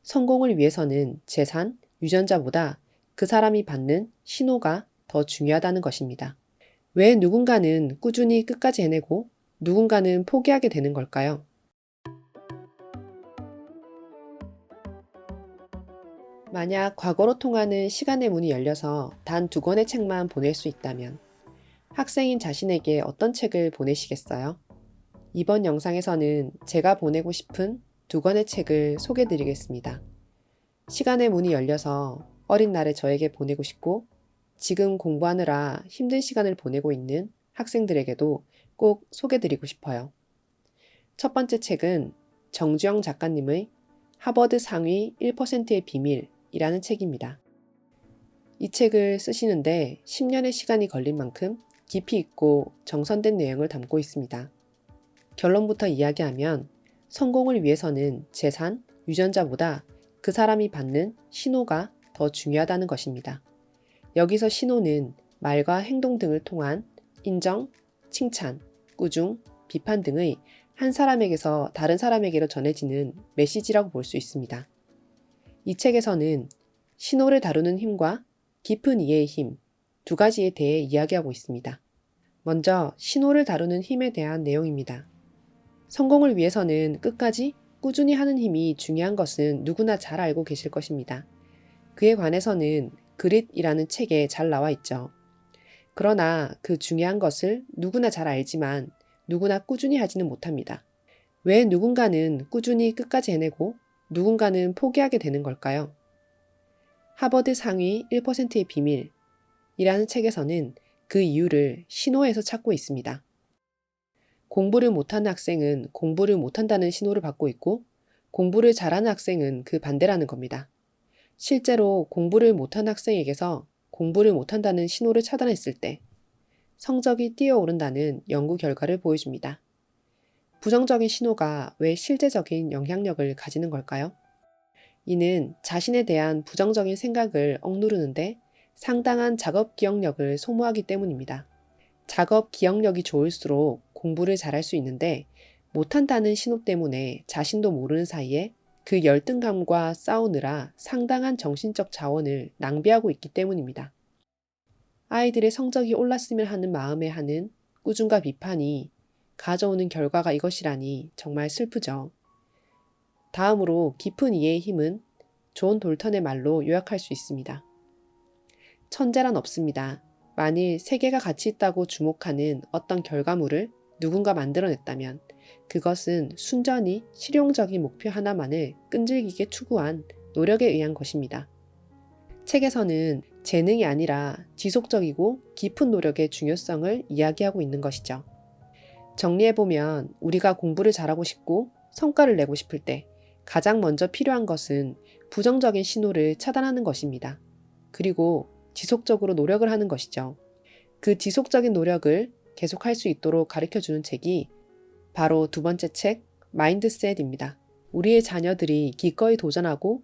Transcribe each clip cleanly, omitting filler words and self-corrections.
성공을 위해서는 재산, 유전자보다 그 사람이 받는 신호가 더 중요하다는 것입니다. 왜 누군가는 꾸준히 끝까지 해내고 누군가는 포기하게 되는 걸까요? 만약 과거로 통하는 시간의 문이 열려서 단 2권의 책만 보낼 수 있다면 학생인 자신에게 어떤 책을 보내시겠어요? 이번 영상에서는 제가 보내고 싶은 2권의 책을 소개해 드리겠습니다. 시간의 문이 열려서 어린 날에 저에게 보내고 싶고 지금 공부하느라 힘든 시간을 보내고 있는 학생들에게도 꼭 소개해 드리고 싶어요. 첫 번째 책은 정주영 작가님의 하버드 상위 1%의 비밀이라는 책입니다. 이 책을 쓰시는데 10년의 시간이 걸린 만큼 깊이 있고 정선된 내용을 담고 있습니다. 결론부터 이야기하면 성공을 위해서는 재산, 유전자보다 그 사람이 받는 신호가 더 중요하다는 것입니다. 여기서 신호는 말과 행동 등을 통한 인정, 칭찬, 꾸중, 비판 등의 한 사람에게서 다른 사람에게로 전해지는 메시지라고 볼 수 있습니다. 이 책에서는 신호를 다루는 힘과 깊은 이해의 힘, 2가지에 대해 이야기하고 있습니다. 먼저 신호를 다루는 힘에 대한 내용입니다. 성공을 위해서는 끝까지 꾸준히 하는 힘이 중요한 것은 누구나 잘 알고 계실 것입니다. 그에 관해서는 그릿이라는 책에 잘 나와 있죠. 그러나 그 중요한 것을 누구나 잘 알지만 누구나 꾸준히 하지는 못합니다. 왜 누군가는 꾸준히 끝까지 해내고 누군가는 포기하게 되는 걸까요? 하버드 상위 1%의 비밀이라는 책에서는 그 이유를 신호에서 찾고 있습니다. 공부를 못하는 학생은 공부를 못한다는 신호를 받고 있고 공부를 잘하는 학생은 그 반대라는 겁니다. 실제로 공부를 못한 학생에게서 공부를 못한다는 신호를 차단했을 때 성적이 뛰어오른다는 연구 결과를 보여줍니다. 부정적인 신호가 왜 실제적인 영향력을 가지는 걸까요? 이는 자신에 대한 부정적인 생각을 억누르는데 상당한 작업 기억력을 소모하기 때문입니다. 작업 기억력이 좋을수록 공부를 잘할 수 있는데 못한다는 신호 때문에 자신도 모르는 사이에 그 열등감과 싸우느라 상당한 정신적 자원을 낭비하고 있기 때문입니다. 아이들의 성적이 올랐으면 하는 마음에 하는 꾸중과 비판이 가져오는 결과가 이것이라니 정말 슬프죠. 다음으로 깊은 이해의 힘은 존 돌턴의 말로 요약할 수 있습니다. 천재란 없습니다. 만일 세계가 가치 있다고 주목하는 어떤 결과물을 누군가 만들어냈다면 그것은 순전히 실용적인 목표 하나만을 끈질기게 추구한 노력에 의한 것입니다. 책에서는 재능이 아니라 지속적이고 깊은 노력의 중요성을 이야기하고 있는 것이죠. 정리해보면 우리가 공부를 잘하고 싶고 성과를 내고 싶을 때 가장 먼저 필요한 것은 부정적인 신호를 차단하는 것입니다. 그리고 지속적으로 노력을 하는 것이죠. 그 지속적인 노력을 계속할 수 있도록 가르쳐주는 책이 바로 2번째 책 마인드셋입니다. 우리의 자녀들이 기꺼이 도전하고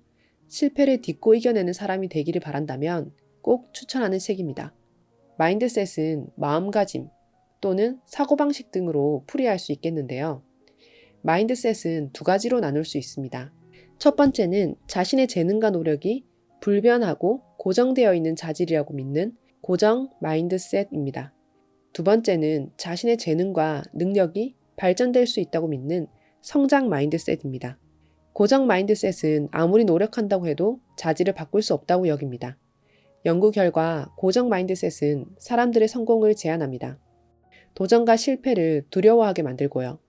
실패를 딛고 이겨내는 사람이 되기를 바란다면 꼭 추천하는 책입니다. 마인드셋은 마음가짐 또는 사고방식 등으로 풀이할 수 있겠는데요. 마인드셋은 2가지로 나눌 수 있습니다. 첫 번째는 자신의 재능과 노력이 불변하고 고정되어 있는 자질이라고 믿는 고정 마인드셋입니다. 2번째는 자신의 재능과 능력이 발전될 수 있다고 믿는 성장 마인드셋입니다. 고정 마인드셋은 아무리 노력한다고 해도 자질을 바꿀 수 없다고 여깁니다. 연구 결과 고정 마인드셋은 사람들의 성공을 제한합니다. 도전과 실패를 두려워하게 만들고요.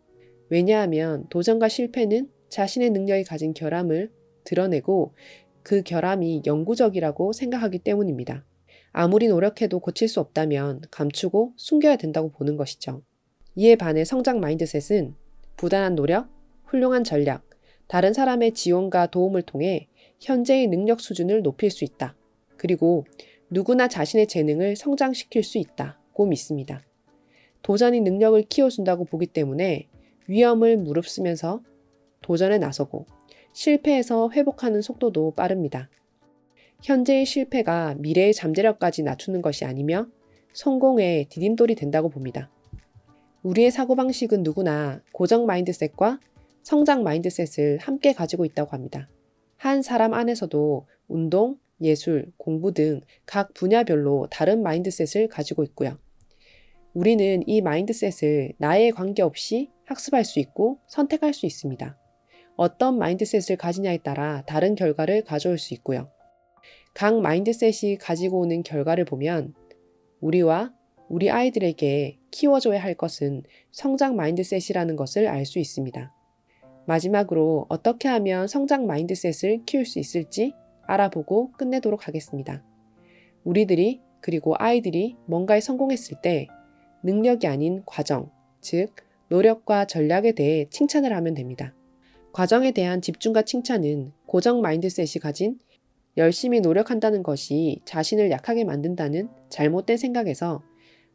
왜냐하면 도전과 실패는 자신의 능력이 가진 결함을 드러내고 그 결함이 영구적이라고 생각하기 때문입니다. 아무리 노력해도 고칠 수 없다면 감추고 숨겨야 된다고 보는 것이죠. 이에 반해 성장 마인드셋은 부단한 노력, 훌륭한 전략, 다른 사람의 지원과 도움을 통해 현재의 능력 수준을 높일 수 있다. 그리고 누구나 자신의 재능을 성장시킬 수 있다고 믿습니다. 도전이 능력을 키워준다고 보기 때문에 위험을 무릅쓰면서 도전에 나서고 실패해서 회복하는 속도도 빠릅니다. 현재의 실패가 미래의 잠재력까지 낮추는 것이 아니며 성공의 디딤돌이 된다고 봅니다. 우리의 사고방식은 누구나 고정 마인드셋과 성장 마인드셋을 함께 가지고 있다고 합니다. 한 사람 안에서도 운동, 예술, 공부 등 각 분야별로 다른 마인드셋을 가지고 있고요. 우리는 이 마인드셋을 나에 관계없이 학습할 수 있고 선택할 수 있습니다. 어떤 마인드셋을 가지냐에 따라 다른 결과를 가져올 수 있고요. 각 마인드셋이 가지고 오는 결과를 보면 우리와 우리 아이들에게 키워줘야 할 것은 성장 마인드셋이라는 것을 알 수 있습니다. 마지막으로 어떻게 하면 성장 마인드셋을 키울 수 있을지 알아보고 끝내도록 하겠습니다. 우리들이 그리고 아이들이 뭔가에 성공했을 때 능력이 아닌 과정, 즉 노력과 전략에 대해 칭찬을 하면 됩니다. 과정에 대한 집중과 칭찬은 고정 마인드셋이 가진 열심히 노력한다는 것이 자신을 약하게 만든다는 잘못된 생각에서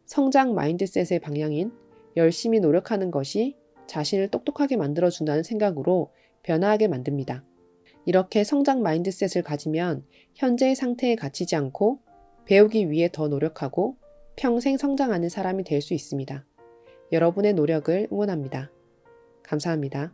성장 마인드셋의 방향인 열심히 노력하는 것이 자신을 똑똑하게 만들어준다는 생각으로 변화하게 만듭니다. 이렇게 성장 마인드셋을 가지면 현재의 상태에 갇히지 않고 배우기 위해 더 노력하고 평생 성장하는 사람이 될 수 있습니다. 여러분의 노력을 응원합니다. 감사합니다.